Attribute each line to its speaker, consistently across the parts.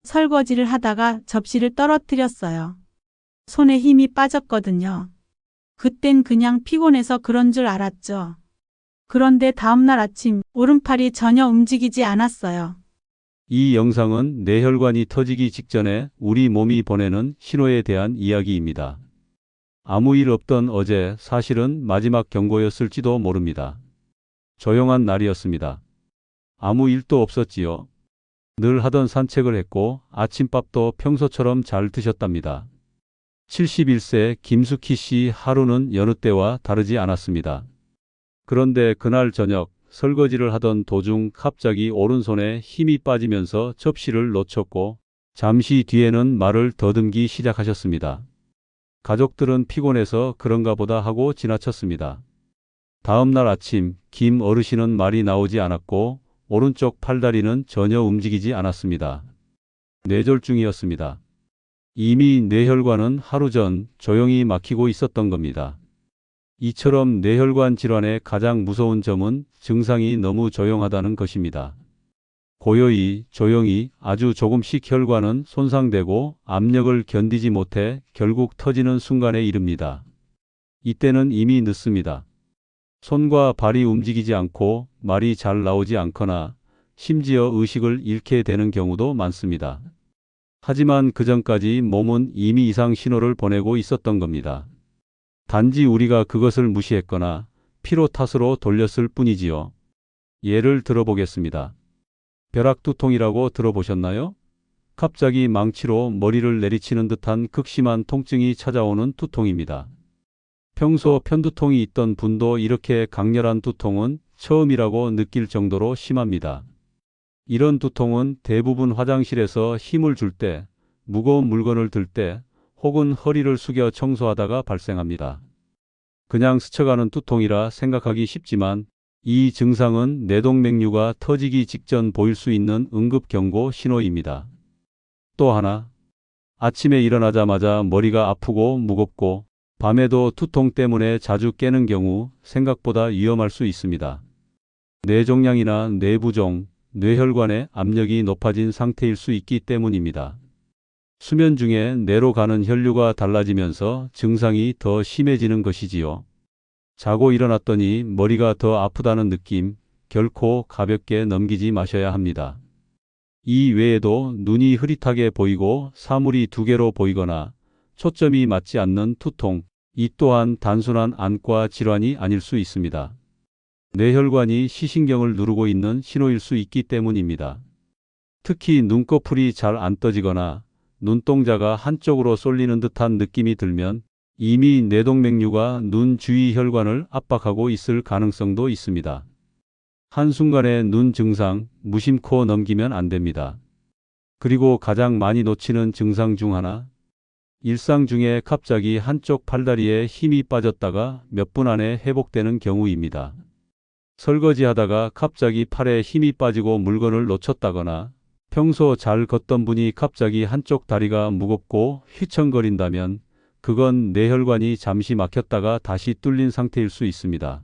Speaker 1: 설거지를 하다가 접시를 떨어뜨렸어요. 손에 힘이 빠졌거든요. 그땐 그냥 피곤해서 그런 줄 알았죠. 그런데 다음날 아침 오른팔이 전혀 움직이지 않았어요.
Speaker 2: 이 영상은 뇌혈관이 터지기 직전에 우리 몸이 보내는 신호에 대한 이야기입니다. 아무 일 없던 어제 사실은 마지막 경고였을지도 모릅니다. 조용한 날이었습니다. 아무 일도 없었지요. 늘 하던 산책을 했고 아침밥도 평소처럼 잘 드셨답니다. 71세 김숙희 씨 하루는 여느 때와 다르지 않았습니다. 그런데 그날 저녁 설거지를 하던 도중 갑자기 오른손에 힘이 빠지면서 접시를 놓쳤고 잠시 뒤에는 말을 더듬기 시작하셨습니다. 가족들은 피곤해서 그런가 보다 하고 지나쳤습니다. 다음 날 아침 김 어르신은 말이 나오지 않았고 오른쪽 팔다리는 전혀 움직이지 않았습니다. 뇌졸중이었습니다. 이미 뇌혈관은 하루 전 조용히 막히고 있었던 겁니다. 이처럼 뇌혈관 질환의 가장 무서운 점은 증상이 너무 조용하다는 것입니다. 고요히, 조용히 아주 조금씩 혈관은 손상되고 압력을 견디지 못해 결국 터지는 순간에 이릅니다. 이때는 이미 늦습니다. 손과 발이 움직이지 않고 말이 잘 나오지 않거나 심지어 의식을 잃게 되는 경우도 많습니다. 하지만 그 전까지 몸은 이미 이상 신호를 보내고 있었던 겁니다. 단지 우리가 그것을 무시했거나 피로 탓으로 돌렸을 뿐이지요. 예를 들어보겠습니다. 벼락두통이라고 들어보셨나요? 갑자기 망치로 머리를 내리치는 듯한 극심한 통증이 찾아오는 두통입니다. 평소 편두통이 있던 분도 이렇게 강렬한 두통은 처음이라고 느낄 정도로 심합니다. 이런 두통은 대부분 화장실에서 힘을 줄 때, 무거운 물건을 들 때, 혹은 허리를 숙여 청소하다가 발생합니다. 그냥 스쳐가는 두통이라 생각하기 쉽지만 이 증상은 뇌동맥류가 터지기 직전 보일 수 있는 응급경고 신호입니다. 또 하나, 아침에 일어나자마자 머리가 아프고 무겁고 밤에도 두통 때문에 자주 깨는 경우 생각보다 위험할 수 있습니다. 뇌종양이나 뇌부종, 뇌혈관의 압력이 높아진 상태일 수 있기 때문입니다. 수면 중에 뇌로 가는 혈류가 달라지면서 증상이 더 심해지는 것이지요. 자고 일어났더니 머리가 더 아프다는 느낌, 결코 가볍게 넘기지 마셔야 합니다. 이 외에도 눈이 흐릿하게 보이고 사물이 두 개로 보이거나 초점이 맞지 않는 두통, 이 또한 단순한 안과 질환이 아닐 수 있습니다. 뇌혈관이 시신경을 누르고 있는 신호일 수 있기 때문입니다. 특히 눈꺼풀이 잘 안 떠지거나 눈동자가 한쪽으로 쏠리는 듯한 느낌이 들면 이미 뇌동맥류가 눈 주위 혈관을 압박하고 있을 가능성도 있습니다. 한순간에 눈 증상 무심코 넘기면 안 됩니다. 그리고 가장 많이 놓치는 증상 중 하나, 일상 중에 갑자기 한쪽 팔다리에 힘이 빠졌다가 몇 분 안에 회복되는 경우입니다. 설거지하다가 갑자기 팔에 힘이 빠지고 물건을 놓쳤다거나 평소 잘 걷던 분이 갑자기 한쪽 다리가 무겁고 휘청거린다면 그건 뇌혈관이 잠시 막혔다가 다시 뚫린 상태일 수 있습니다.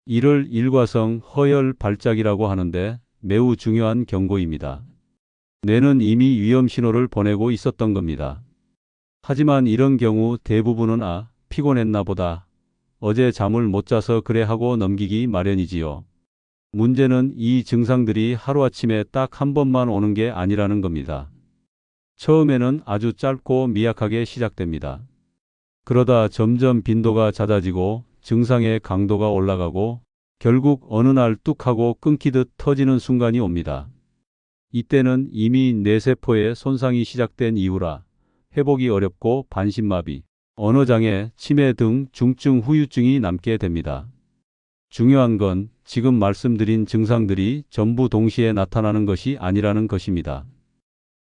Speaker 2: 이를 일과성 허혈 발작이라고 하는데 매우 중요한 경고입니다. 뇌는 이미 위험 신호를 보내고 있었던 겁니다. 하지만 이런 경우 대부분은 피곤했나 보다, 어제 잠을 못 자서 그래 하고 넘기기 마련이지요. 문제는 이 증상들이 하루아침에 딱 한 번만 오는 게 아니라는 겁니다. 처음에는 아주 짧고 미약하게 시작됩니다. 그러다 점점 빈도가 잦아지고 증상의 강도가 올라가고 결국 어느 날 뚝 하고 끊기듯 터지는 순간이 옵니다. 이때는 이미 뇌세포의 손상이 시작된 이후라 회복이 어렵고 반신마비, 언어장애, 치매 등 중증 후유증이 남게 됩니다. 중요한 건 지금 말씀드린 증상들이 전부 동시에 나타나는 것이 아니라는 것입니다.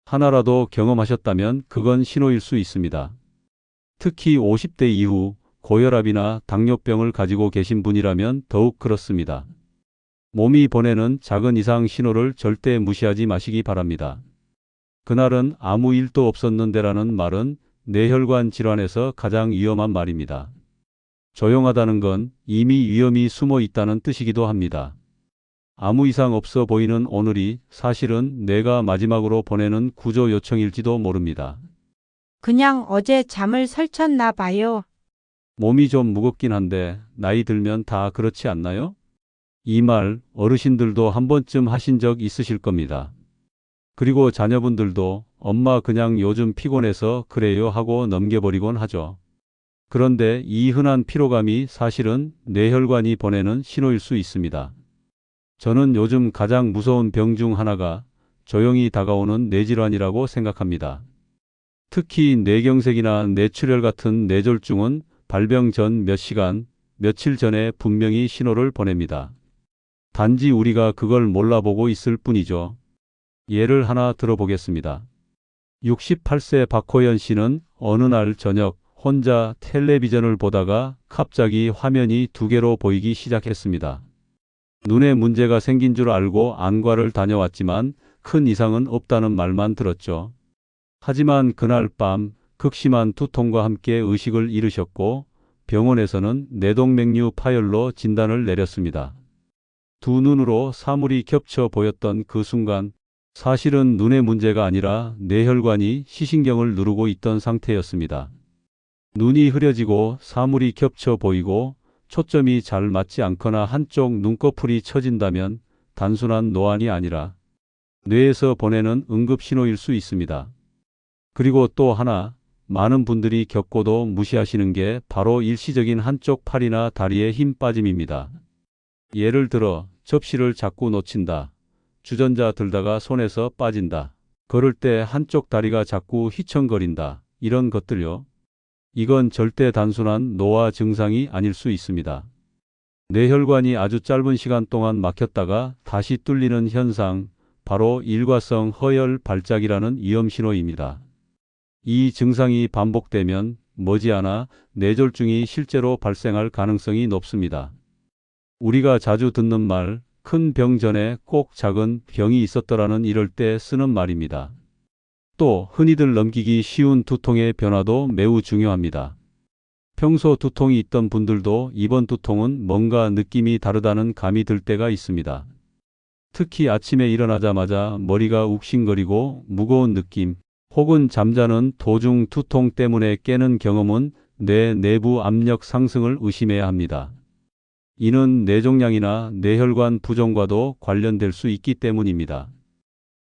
Speaker 2: 하나라도 경험하셨다면 그건 신호일 수 있습니다. 특히 50대 이후 고혈압이나 당뇨병을 가지고 계신 분이라면 더욱 그렇습니다. 몸이 보내는 작은 이상 신호를 절대 무시하지 마시기 바랍니다. 그날은 아무 일도 없었는데라는 말은 뇌혈관 질환에서 가장 위험한 말입니다. 조용하다는 건 이미 위험이 숨어 있다는 뜻이기도 합니다. 아무 이상 없어 보이는 오늘이 사실은 내가 마지막으로 보내는 구조 요청일지도 모릅니다.
Speaker 3: 그냥 어제 잠을 설쳤나 봐요.
Speaker 2: 몸이 좀 무겁긴 한데 나이 들면 다 그렇지 않나요? 이 말 어르신들도 한 번쯤 하신 적 있으실 겁니다. 그리고 자녀분들도 엄마 그냥 요즘 피곤해서 그래요 하고 넘겨버리곤 하죠. 그런데 이 흔한 피로감이 사실은 뇌혈관이 보내는 신호일 수 있습니다. 저는 요즘 가장 무서운 병 중 하나가 조용히 다가오는 뇌질환이라고 생각합니다. 특히 뇌경색이나 뇌출혈 같은 뇌졸중은 발병 전 몇 시간, 며칠 전에 분명히 신호를 보냅니다. 단지 우리가 그걸 몰라보고 있을 뿐이죠. 예를 하나 들어보겠습니다. 68세 박호연 씨는 어느 날 저녁 혼자 텔레비전을 보다가 갑자기 화면이 두 개로 보이기 시작했습니다. 눈에 문제가 생긴 줄 알고 안과를 다녀왔지만 큰 이상은 없다는 말만 들었죠. 하지만 그날 밤 극심한 두통과 함께 의식을 잃으셨고 병원에서는 뇌동맥류 파열로 진단을 내렸습니다. 두 눈으로 사물이 겹쳐 보였던 그 순간 사실은 눈의 문제가 아니라 뇌혈관이 시신경을 누르고 있던 상태였습니다. 눈이 흐려지고 사물이 겹쳐 보이고 초점이 잘 맞지 않거나 한쪽 눈꺼풀이 처진다면 단순한 노안이 아니라 뇌에서 보내는 응급 신호일 수 있습니다. 그리고 또 하나, 많은 분들이 겪고도 무시하시는 게 바로 일시적인 한쪽 팔이나 다리의 힘 빠짐입니다. 예를 들어 접시를 자꾸 놓친다. 주전자 들다가 손에서 빠진다. 걸을 때 한쪽 다리가 자꾸 휘청거린다. 이런 것들요. 이건 절대 단순한 노화 증상이 아닐 수 있습니다. 뇌혈관이 아주 짧은 시간 동안 막혔다가 다시 뚫리는 현상, 바로 일과성 허혈 발작이라는 위험 신호입니다. 이 증상이 반복되면 머지않아 뇌졸중이 실제로 발생할 가능성이 높습니다. 우리가 자주 듣는 말, 큰 병 전에 꼭 작은 병이 있었더라는 이럴 때 쓰는 말입니다. 또 흔히들 넘기기 쉬운 두통의 변화도 매우 중요합니다. 평소 두통이 있던 분들도 이번 두통은 뭔가 느낌이 다르다는 감이 들 때가 있습니다. 특히 아침에 일어나자마자 머리가 욱신거리고 무거운 느낌, 혹은 잠자는 도중 두통 때문에 깨는 경험은 뇌 내부 압력 상승을 의심해야 합니다. 이는 뇌종양이나 뇌혈관 부종과도 관련될 수 있기 때문입니다.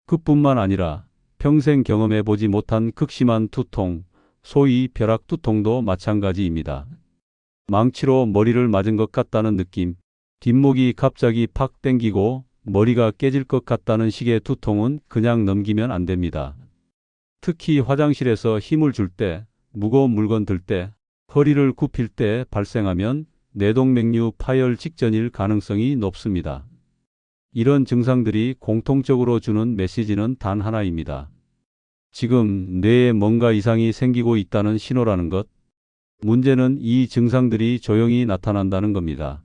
Speaker 2: 그뿐만 아니라 평생 경험해 보지 못한 극심한 두통, 소위 벼락 두통도 마찬가지입니다. 망치로 머리를 맞은 것 같다는 느낌, 뒷목이 갑자기 팍 땡기고 머리가 깨질 것 같다는 식의 두통은 그냥 넘기면 안 됩니다. 특히 화장실에서 힘을 줄 때, 무거운 물건 들 때, 허리를 굽힐 때 발생하면 뇌동맥류 파열 직전일 가능성이 높습니다. 이런 증상들이 공통적으로 주는 메시지는 단 하나입니다. 지금 뇌에 뭔가 이상이 생기고 있다는 신호라는 것. 문제는 이 증상들이 조용히 나타난다는 겁니다.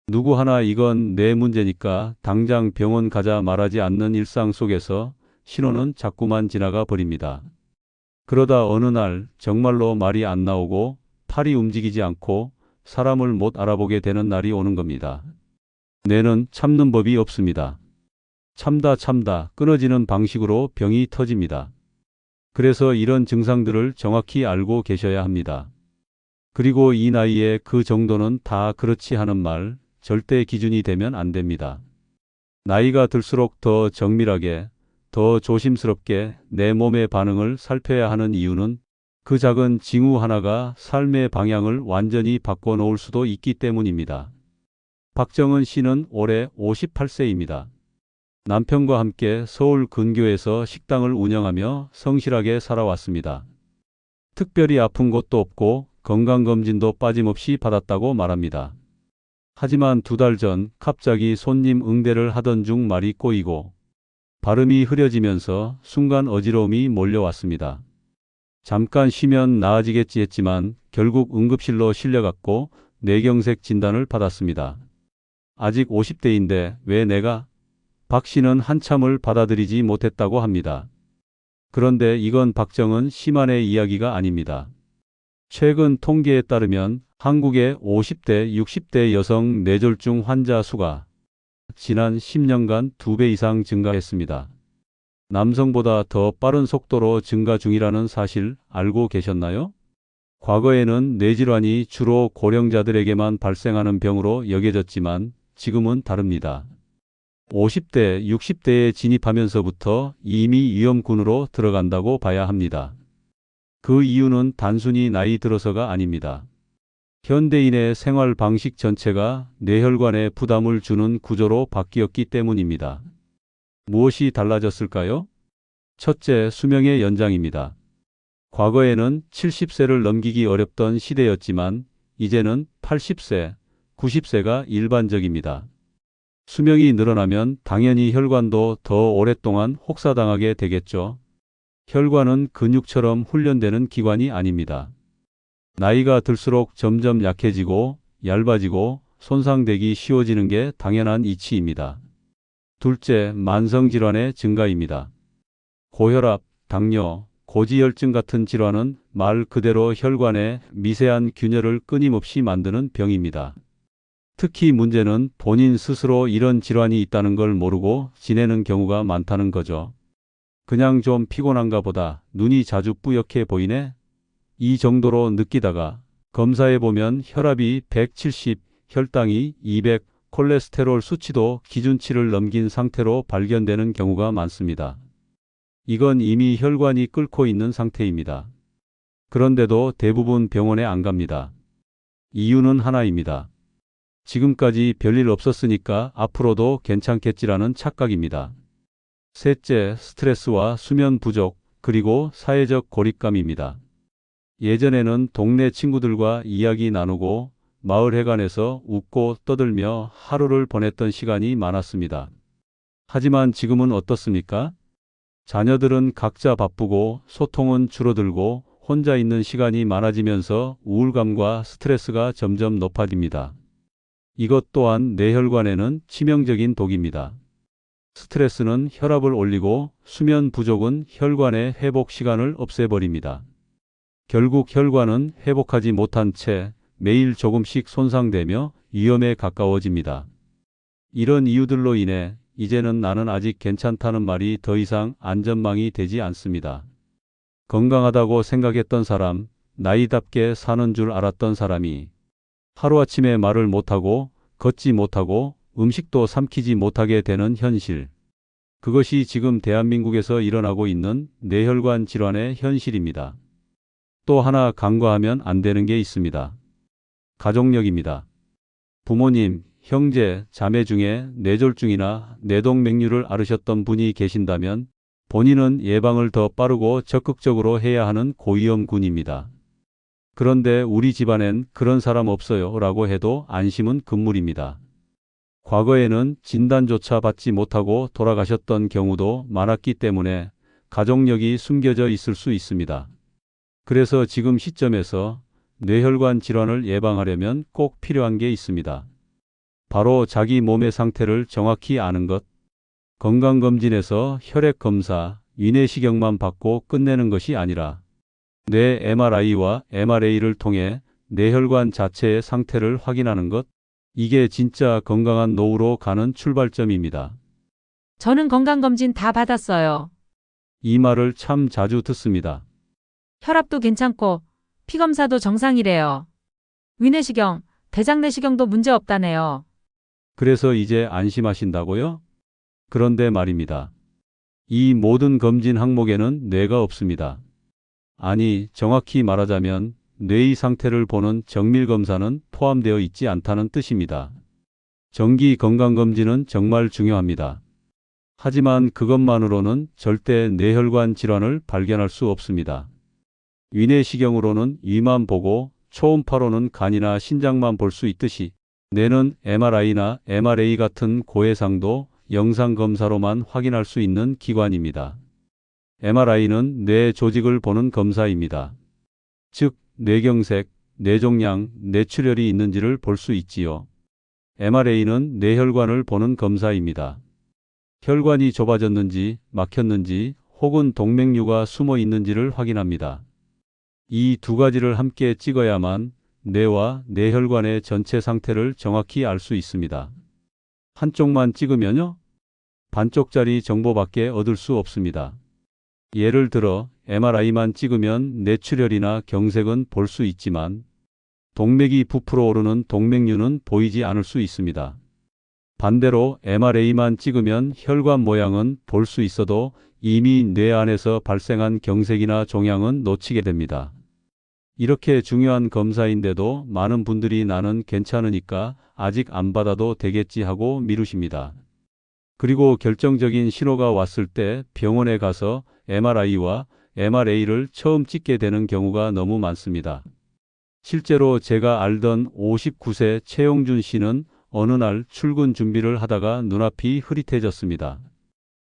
Speaker 2: 누구 하나 이건 뇌 문제니까 당장 병원 가자 말하지 않는 일상 속에서 신호는 자꾸만 지나가 버립니다. 그러다 어느 날 정말로 말이 안 나오고 팔이 움직이지 않고 사람을 못 알아보게 되는 날이 오는 겁니다. 뇌는 참는 법이 없습니다. 참다 끊어지는 방식으로 병이 터집니다. 그래서 이런 증상들을 정확히 알고 계셔야 합니다. 그리고 이 나이에 그 정도는 다 그렇지 하는 말, 절대 기준이 되면 안 됩니다. 나이가 들수록 더 정밀하게, 더 조심스럽게 내 몸의 반응을 살펴야 하는 이유는 그 작은 징후 하나가 삶의 방향을 완전히 바꿔놓을 수도 있기 때문입니다. 박정은 씨는 올해 58세입니다. 남편과 함께 서울 근교에서 식당을 운영하며 성실하게 살아왔습니다. 특별히 아픈 곳도 없고 건강검진도 빠짐없이 받았다고 말합니다. 하지만 2달 전 갑자기 손님 응대를 하던 중 말이 꼬이고 발음이 흐려지면서 순간 어지러움이 몰려왔습니다. 잠깐 쉬면 나아지겠지 했지만 결국 응급실로 실려갔고 뇌경색 진단을 받았습니다. 아직 50대인데 왜 내가? 박 씨는 한참을 받아들이지 못했다고 합니다. 그런데 이건 박정은 씨만의 이야기가 아닙니다. 최근 통계에 따르면 한국의 50대, 60대 여성 뇌졸중 환자 수가 지난 10년간 2배 이상 증가했습니다. 남성보다 더 빠른 속도로 증가 중이라는 사실 알고 계셨나요? 과거에는 뇌질환이 주로 고령자들에게만 발생하는 병으로 여겨졌지만 지금은 다릅니다. 50대, 60대에 진입하면서부터 이미 위험군으로 들어간다고 봐야 합니다. 그 이유는 단순히 나이 들어서가 아닙니다. 현대인의 생활 방식 전체가 뇌혈관에 부담을 주는 구조로 바뀌었기 때문입니다. 무엇이 달라졌을까요? 첫째, 수명의 연장입니다. 과거에는 70세를 넘기기 어렵던 시대였지만 이제는 80세, 90세가 일반적입니다. 수명이 늘어나면 당연히 혈관도 더 오랫동안 혹사당하게 되겠죠. 혈관은 근육처럼 훈련되는 기관이 아닙니다. 나이가 들수록 점점 약해지고 얇아지고 손상되기 쉬워지는 게 당연한 이치입니다. 둘째, 만성질환의 증가입니다. 고혈압, 당뇨, 고지혈증 같은 질환은 말 그대로 혈관에 미세한 균열을 끊임없이 만드는 병입니다. 특히 문제는 본인 스스로 이런 질환이 있다는 걸 모르고 지내는 경우가 많다는 거죠. 그냥 좀 피곤한가 보다, 눈이 자주 뿌옇게 보이네? 이 정도로 느끼다가 검사해보면 혈압이 170, 혈당이 200, 콜레스테롤 수치도 기준치를 넘긴 상태로 발견되는 경우가 많습니다. 이건 이미 혈관이 끓고 있는 상태입니다. 그런데도 대부분 병원에 안 갑니다. 이유는 하나입니다. 지금까지 별일 없었으니까 앞으로도 괜찮겠지라는 착각입니다. 셋째, 스트레스와 수면 부족, 그리고 사회적 고립감입니다. 예전에는 동네 친구들과 이야기 나누고 마을 회관에서 웃고 떠들며 하루를 보냈던 시간이 많았습니다. 하지만 지금은 어떻습니까? 자녀들은 각자 바쁘고 소통은 줄어들고 혼자 있는 시간이 많아지면서 우울감과 스트레스가 점점 높아집니다. 이것 또한 뇌혈관에는 치명적인 독입니다. 스트레스는 혈압을 올리고 수면 부족은 혈관의 회복 시간을 없애버립니다. 결국 혈관은 회복하지 못한 채 매일 조금씩 손상되며 위험에 가까워집니다. 이런 이유들로 인해 이제는 나는 아직 괜찮다는 말이 더 이상 안전망이 되지 않습니다. 건강하다고 생각했던 사람, 나이답게 사는 줄 알았던 사람이 하루아침에 말을 못하고 걷지 못하고 음식도 삼키지 못하게 되는 현실. 그것이 지금 대한민국에서 일어나고 있는 뇌혈관 질환의 현실입니다. 또 하나 간과하면 안 되는 게 있습니다. 가족력입니다. 부모님, 형제, 자매 중에 뇌졸중이나 뇌동맥류를 앓으셨던 분이 계신다면 본인은 예방을 더 빠르고 적극적으로 해야 하는 고위험군입니다. 그런데 우리 집안엔 그런 사람 없어요 라고 해도 안심은 금물입니다. 과거에는 진단조차 받지 못하고 돌아가셨던 경우도 많았기 때문에 가족력이 숨겨져 있을 수 있습니다. 그래서 지금 시점에서 뇌혈관 질환을 예방하려면 꼭 필요한 게 있습니다. 바로 자기 몸의 상태를 정확히 아는 것. 건강검진에서 혈액검사, 위내시경만 받고 끝내는 것이 아니라 뇌 MRI와 MRA를 통해 뇌혈관 자체의 상태를 확인하는 것. 이게 진짜 건강한 노후로 가는 출발점입니다.
Speaker 4: 저는 건강검진 다 받았어요.
Speaker 2: 이 말을 참 자주 듣습니다.
Speaker 4: 혈압도 괜찮고 피검사도 정상이래요. 위내시경, 대장내시경도 문제 없다네요.
Speaker 2: 그래서 이제 안심하신다고요? 그런데 말입니다. 이 모든 검진 항목에는 뇌가 없습니다. 아니, 정확히 말하자면 뇌의 상태를 보는 정밀검사는 포함되어 있지 않다는 뜻입니다. 정기 건강검진은 정말 중요합니다. 하지만 그것만으로는 절대 뇌혈관 질환을 발견할 수 없습니다. 위내시경으로는 위만 보고 초음파로는 간이나 신장만 볼 수 있듯이 뇌는 MRI나 MRA 같은 고해상도 영상검사로만 확인할 수 있는 기관입니다. MRI는 뇌 조직을 보는 검사입니다. 즉, 뇌경색, 뇌종양, 뇌출혈이 있는지를 볼 수 있지요. MRA는 뇌혈관을 보는 검사입니다. 혈관이 좁아졌는지, 막혔는지, 혹은 동맥류가 숨어 있는지를 확인합니다. 이 두 가지를 함께 찍어야만 뇌와 뇌혈관의 전체 상태를 정확히 알 수 있습니다. 한쪽만 찍으면요? 반쪽짜리 정보밖에 얻을 수 없습니다. 예를 들어 MRI만 찍으면 뇌출혈이나 경색은 볼 수 있지만 동맥이 부풀어 오르는 동맥류는 보이지 않을 수 있습니다. 반대로 MRA만 찍으면 혈관 모양은 볼 수 있어도 이미 뇌 안에서 발생한 경색이나 종양은 놓치게 됩니다. 이렇게 중요한 검사인데도 많은 분들이 나는 괜찮으니까 아직 안 받아도 되겠지 하고 미루십니다. 그리고 결정적인 신호가 왔을 때 병원에 가서 MRI와 MRA를 처음 찍게 되는 경우가 너무 많습니다. 실제로 제가 알던 59세 최용준 씨는 어느 날 출근 준비를 하다가 눈앞이 흐릿해졌습니다.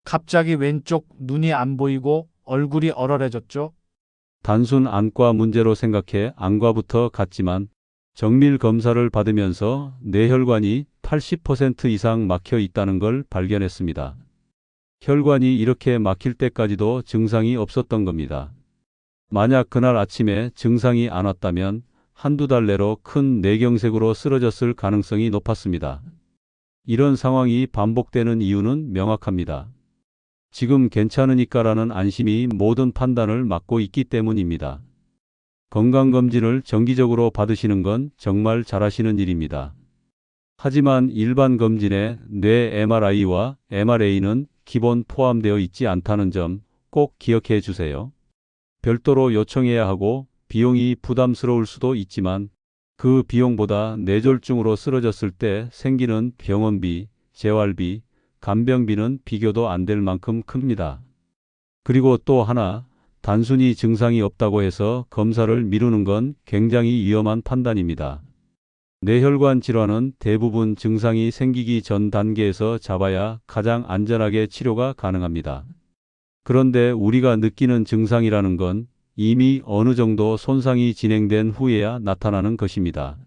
Speaker 5: 갑자기 왼쪽 눈이 안 보이고 얼굴이 얼얼해졌죠?
Speaker 2: 단순 안과 문제로 생각해 안과부터 갔지만 정밀 검사를 받으면서 뇌혈관이 80% 이상 막혀 있다는 걸 발견했습니다. 혈관이 이렇게 막힐 때까지도 증상이 없었던 겁니다. 만약 그날 아침에 증상이 안 왔다면 한두 달 내로 큰 뇌경색으로 쓰러졌을 가능성이 높았습니다. 이런 상황이 반복되는 이유는 명확합니다. 지금 괜찮으니까라는 안심이 모든 판단을 막고 있기 때문입니다. 건강검진을 정기적으로 받으시는 건 정말 잘하시는 일입니다. 하지만 일반 검진에 뇌 MRI와 MRA는 기본 포함되어 있지 않다는 점 꼭 기억해 주세요. 별도로 요청해야 하고 비용이 부담스러울 수도 있지만 그 비용보다 뇌졸중으로 쓰러졌을 때 생기는 병원비, 재활비, 간병비는 비교도 안 될 만큼 큽니다. 그리고 또 하나, 단순히 증상이 없다고 해서 검사를 미루는 건 굉장히 위험한 판단입니다. 뇌혈관 질환은 대부분 증상이 생기기 전 단계에서 잡아야 가장 안전하게 치료가 가능합니다. 그런데 우리가 느끼는 증상이라는 건 이미 어느 정도 손상이 진행된 후에야 나타나는 것입니다.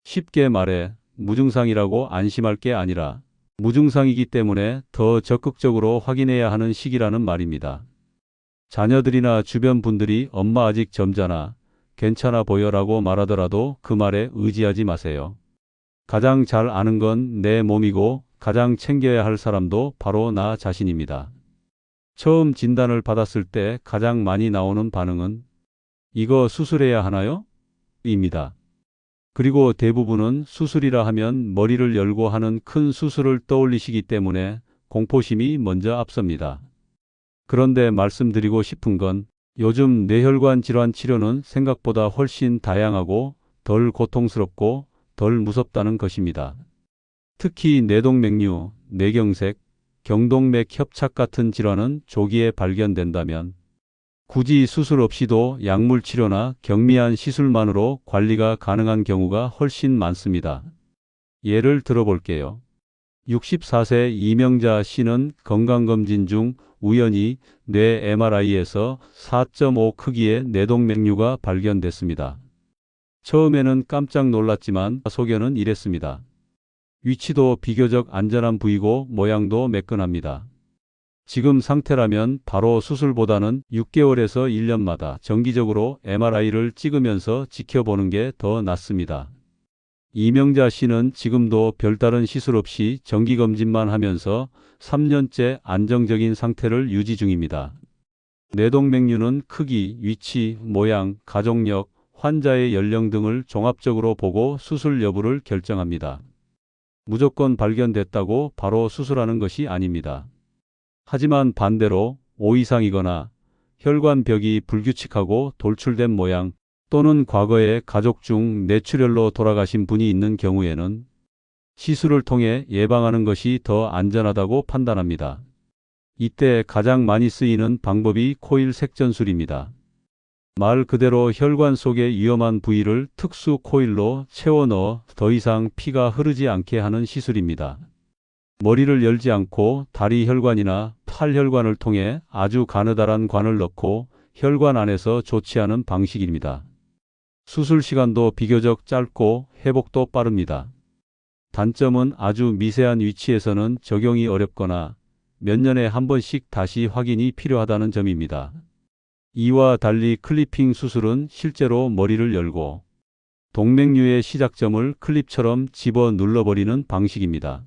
Speaker 2: 쉽게 말해 무증상이라고 안심할 게 아니라 무증상이기 때문에 더 적극적으로 확인해야 하는 시기라는 말입니다. 자녀들이나 주변 분들이 엄마 아직 점잖아, 괜찮아 보여라고 말하더라도 그 말에 의지하지 마세요. 가장 잘 아는 건 내 몸이고 가장 챙겨야 할 사람도 바로 나 자신입니다. 처음 진단을 받았을 때 가장 많이 나오는 반응은 이거 수술해야 하나요? 입니다. 그리고 대부분은 수술이라 하면 머리를 열고 하는 큰 수술을 떠올리시기 때문에 공포심이 먼저 앞섭니다. 그런데 말씀드리고 싶은 건 요즘 뇌혈관 질환 치료는 생각보다 훨씬 다양하고 덜 고통스럽고 덜 무섭다는 것입니다. 특히 뇌동맥류, 뇌경색, 경동맥 협착 같은 질환은 조기에 발견된다면 굳이 수술 없이도 약물 치료나 경미한 시술만으로 관리가 가능한 경우가 훨씬 많습니다. 예를 들어볼게요. 64세 이명자 씨는 건강검진 중 우연히 뇌 MRI에서 4.5 크기의 뇌동맥류가 발견됐습니다. 처음에는 깜짝 놀랐지만 소견은 이랬습니다. 위치도 비교적 안전한 부위고 모양도 매끈합니다. 지금 상태라면 바로 수술보다는 6개월에서 1년마다 정기적으로 MRI를 찍으면서 지켜보는 게 더 낫습니다. 이명자 씨는 지금도 별다른 시술 없이 정기검진만 하면서 3년째 안정적인 상태를 유지 중입니다. 뇌동맥류는 크기, 위치, 모양, 가족력, 환자의 연령 등을 종합적으로 보고 수술 여부를 결정합니다. 무조건 발견됐다고 바로 수술하는 것이 아닙니다. 하지만 반대로 5 이상이거나 혈관벽이 불규칙하고 돌출된 모양 또는 과거에 가족 중 뇌출혈로 돌아가신 분이 있는 경우에는 시술을 통해 예방하는 것이 더 안전하다고 판단합니다. 이때 가장 많이 쓰이는 방법이 코일 색전술입니다. 말 그대로 혈관 속의 위험한 부위를 특수 코일로 채워 넣어 더 이상 피가 흐르지 않게 하는 시술입니다. 머리를 열지 않고 다리 혈관이나 팔 혈관을 통해 아주 가느다란 관을 넣고 혈관 안에서 조치하는 방식입니다. 수술 시간도 비교적 짧고 회복도 빠릅니다. 단점은 아주 미세한 위치에서는 적용이 어렵거나 몇 년에 한 번씩 다시 확인이 필요하다는 점입니다. 이와 달리 클리핑 수술은 실제로 머리를 열고 동맥류의 시작점을 클립처럼 집어 눌러버리는 방식입니다.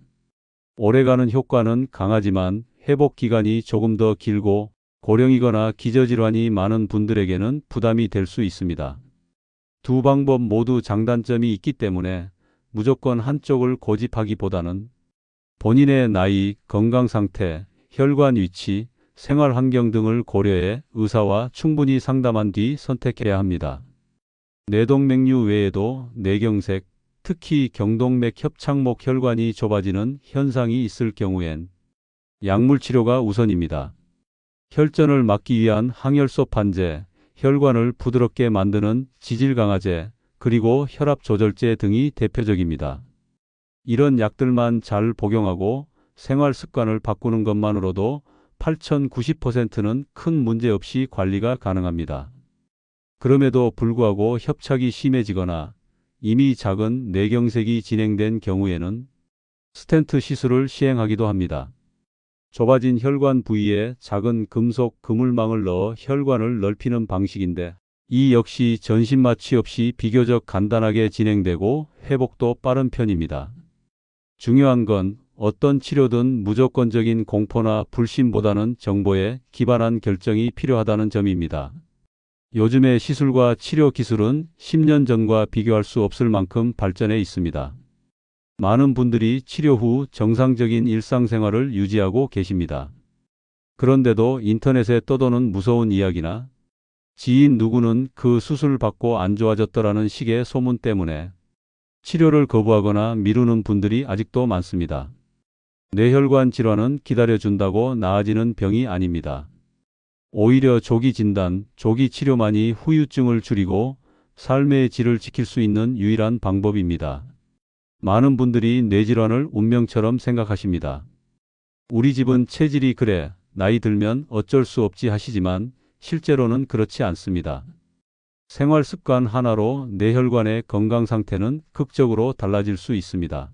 Speaker 2: 오래가는 효과는 강하지만 회복 기간이 조금 더 길고 고령이거나 기저질환이 많은 분들에게는 부담이 될 수 있습니다. 두 방법 모두 장단점이 있기 때문에 무조건 한쪽을 고집하기보다는 본인의 나이, 건강 상태, 혈관 위치, 생활 환경 등을 고려해 의사와 충분히 상담한 뒤 선택해야 합니다. 뇌동맥류 외에도 뇌경색, 특히 경동맥 협착목 혈관이 좁아지는 현상이 있을 경우엔 약물 치료가 우선입니다. 혈전을 막기 위한 항혈소 판제, 혈관을 부드럽게 만드는 지질 강화제, 그리고 혈압 조절제 등이 대표적입니다. 이런 약들만 잘 복용하고 생활 습관을 바꾸는 것만으로도 80-90%는 큰 문제 없이 관리가 가능합니다. 그럼에도 불구하고 협착이 심해지거나 이미 작은 뇌경색이 진행된 경우에는 스텐트 시술을 시행하기도 합니다. 좁아진 혈관 부위에 작은 금속 그물망을 넣어 혈관을 넓히는 방식인데 이 역시 전신 마취 없이 비교적 간단하게 진행되고 회복도 빠른 편입니다. 중요한 건 어떤 치료든 무조건적인 공포나 불신보다는 정보에 기반한 결정이 필요하다는 점입니다. 요즘의 시술과 치료 기술은 10년 전과 비교할 수 없을 만큼 발전해 있습니다. 많은 분들이 치료 후 정상적인 일상생활을 유지하고 계십니다. 그런데도 인터넷에 떠도는 무서운 이야기나 지인 누구는 그 수술 받고 안 좋아졌더라는 식의 소문 때문에 치료를 거부하거나 미루는 분들이 아직도 많습니다. 뇌혈관 질환은 기다려준다고 나아지는 병이 아닙니다. 오히려 조기 진단, 조기 치료만이 후유증을 줄이고 삶의 질을 지킬 수 있는 유일한 방법입니다. 많은 분들이 뇌질환을 운명처럼 생각하십니다. 우리 집은 체질이 그래, 나이 들면 어쩔 수 없지 하시지만 실제로는 그렇지 않습니다. 생활 습관 하나로 뇌혈관의 건강 상태는 극적으로 달라질 수 있습니다.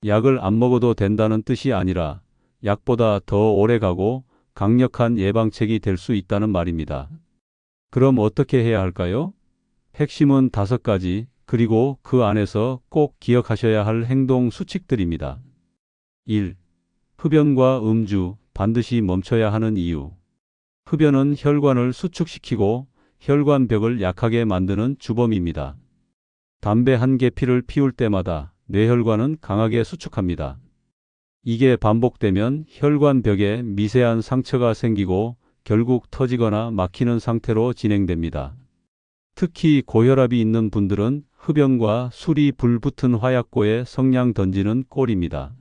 Speaker 2: 약을 안 먹어도 된다는 뜻이 아니라 약보다 더 오래 가고 강력한 예방책이 될 수 있다는 말입니다. 그럼 어떻게 해야 할까요? 핵심은 5가지, 그리고 그 안에서 꼭 기억하셔야 할 행동 수칙들입니다. 1. 흡연과 음주, 반드시 멈춰야 하는 이유. 흡연은 혈관을 수축시키고 혈관벽을 약하게 만드는 주범입니다. 담배 한 개 피를 피울 때마다 뇌혈관은 강하게 수축합니다. 이게 반복되면 혈관벽에 미세한 상처가 생기고 결국 터지거나 막히는 상태로 진행됩니다. 특히 고혈압이 있는 분들은 흡연과 술이 불붙은 화약고에 성냥 던지는 꼴입니다.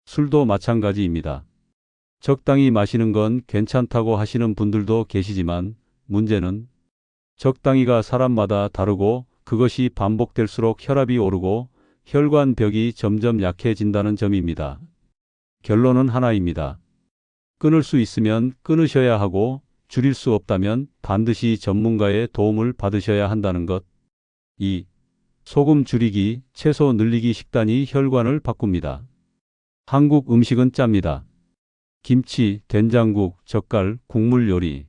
Speaker 2: 술도 마찬가지입니다. 적당히 마시는 건 괜찮다고 하시는 분들도 계시지만 문제는 적당히가 사람마다 다르고 그것이 반복될수록 혈압이 오르고 혈관벽이 점점 약해진다는 점입니다. 결론은 하나입니다. 끊을 수 있으면 끊으셔야 하고 줄일 수 없다면 반드시 전문가의 도움을 받으셔야 한다는 것. 2. 소금 줄이기, 채소 늘리기 식단이 혈관을 바꿉니다. 한국 음식은 짭니다. 김치, 된장국, 젓갈, 국물 요리.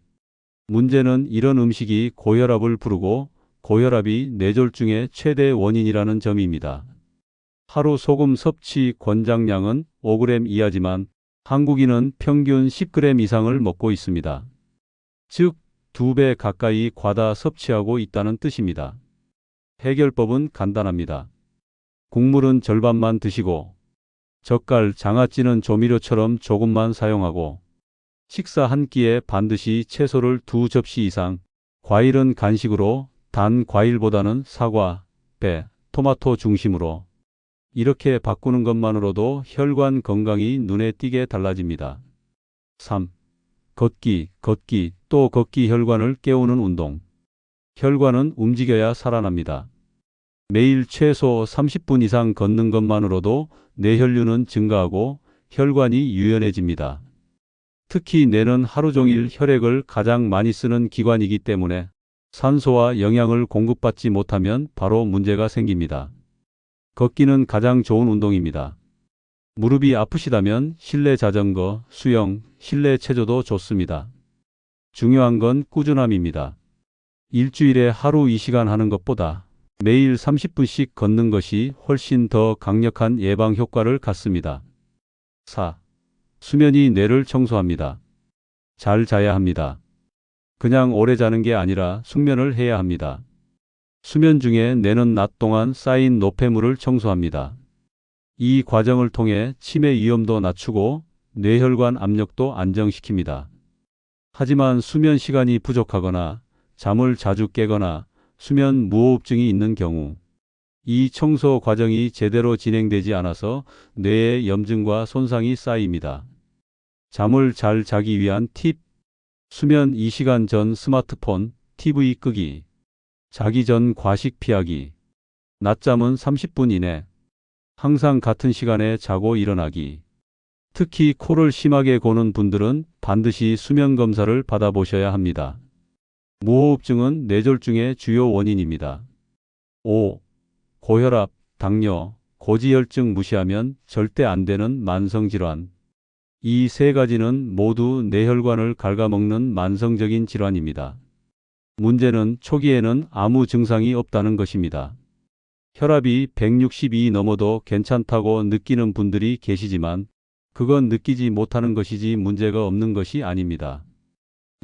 Speaker 2: 문제는 이런 음식이 고혈압을 부르고 고혈압이 뇌졸중의 최대 원인이라는 점입니다. 하루 소금 섭취 권장량은 5g 이하지만 한국인은 평균 10g 이상을 먹고 있습니다. 즉, 2배 가까이 과다 섭취하고 있다는 뜻입니다. 해결법은 간단합니다. 국물은 절반만 드시고 젓갈, 장아찌는 조미료처럼 조금만 사용하고 식사 한 끼에 반드시 채소를 2접시 이상, 과일은 간식으로 단 과일보다는 사과, 배, 토마토 중심으로 이렇게 바꾸는 것만으로도 혈관 건강이 눈에 띄게 달라집니다. 3. 걷기, 또 걷기 혈관을 깨우는 운동. 혈관은 움직여야 살아납니다. 매일 최소 30분 이상 걷는 것만으로도 뇌혈류는 증가하고 혈관이 유연해집니다. 특히 뇌는 하루 종일 혈액을 가장 많이 쓰는 기관이기 때문에 산소와 영양을 공급받지 못하면 바로 문제가 생깁니다. 걷기는 가장 좋은 운동입니다. 무릎이 아프시다면 실내 자전거, 수영, 실내 체조도 좋습니다. 중요한 건 꾸준함입니다. 일주일에 하루 2시간 하는 것보다 매일 30분씩 걷는 것이 훨씬 더 강력한 예방 효과를 갖습니다. 4. 수면이 뇌를 청소합니다. 잘 자야 합니다. 그냥 오래 자는 게 아니라 숙면을 해야 합니다. 수면 중에 뇌는 낮 동안 쌓인 노폐물을 청소합니다. 이 과정을 통해 치매 위험도 낮추고 뇌혈관 압력도 안정시킵니다. 하지만 수면 시간이 부족하거나 잠을 자주 깨거나 수면 무호흡증이 있는 경우 이 청소 과정이 제대로 진행되지 않아서 뇌에 염증과 손상이 쌓입니다. 잠을 잘 자기 위한 팁. 수면 2시간 전 스마트폰, TV 끄기. 자기 전 과식 피하기. 낮잠은 30분 이내. 항상 같은 시간에 자고 일어나기. 특히 코를 심하게 고는 분들은 반드시 수면 검사를 받아보셔야 합니다. 무호흡증은 뇌졸중의 주요 원인입니다. 5. 고혈압, 당뇨, 고지혈증 무시하면 절대 안 되는 만성질환. 이 세 가지는 모두 뇌혈관을 갉아먹는 만성적인 질환입니다. 문제는 초기에는 아무 증상이 없다는 것입니다. 혈압이 162 넘어도 괜찮다고 느끼는 분들이 계시지만 그건 느끼지 못하는 것이지 문제가 없는 것이 아닙니다.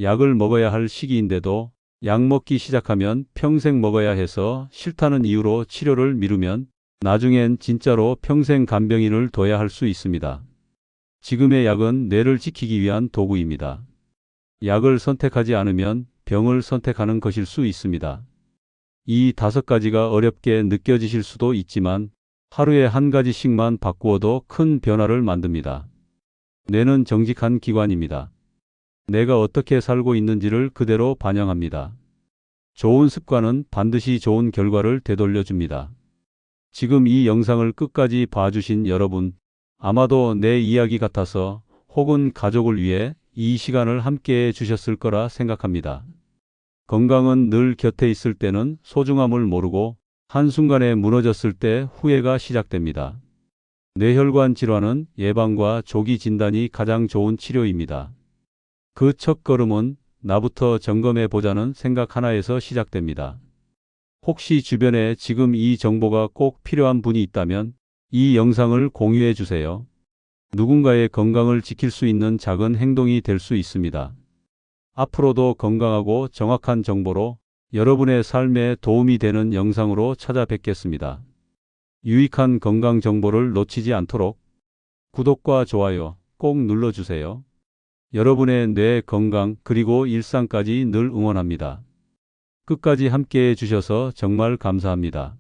Speaker 2: 약을 먹어야 할 시기인데도 약 먹기 시작하면 평생 먹어야 해서 싫다는 이유로 치료를 미루면 나중엔 진짜로 평생 간병인을 둬야 할 수 있습니다. 지금의 약은 뇌를 지키기 위한 도구입니다. 약을 선택하지 않으면 병을 선택하는 것일 수 있습니다. 이 5가지가 어렵게 느껴지실 수도 있지만 하루에 한 가지씩만 바꾸어도 큰 변화를 만듭니다. 뇌는 정직한 기관입니다. 내가 어떻게 살고 있는지를 그대로 반영합니다. 좋은 습관은 반드시 좋은 결과를 되돌려줍니다. 지금 이 영상을 끝까지 봐주신 여러분, 아마도 내 이야기 같아서 혹은 가족을 위해 이 시간을 함께해 주셨을 거라 생각합니다. 건강은 늘 곁에 있을 때는 소중함을 모르고 한순간에 무너졌을 때 후회가 시작됩니다. 뇌혈관 질환은 예방과 조기 진단이 가장 좋은 치료입니다. 그 첫걸음은 나부터 점검해 보자는 생각 하나에서 시작됩니다. 혹시 주변에 지금 이 정보가 꼭 필요한 분이 있다면 이 영상을 공유해 주세요. 누군가의 건강을 지킬 수 있는 작은 행동이 될 수 있습니다. 앞으로도 건강하고 정확한 정보로 여러분의 삶에 도움이 되는 영상으로 찾아뵙겠습니다. 유익한 건강 정보를 놓치지 않도록 구독과 좋아요 꼭 눌러주세요. 여러분의 뇌 건강 그리고 일상까지 늘 응원합니다. 끝까지 함께해 주셔서 정말 감사합니다.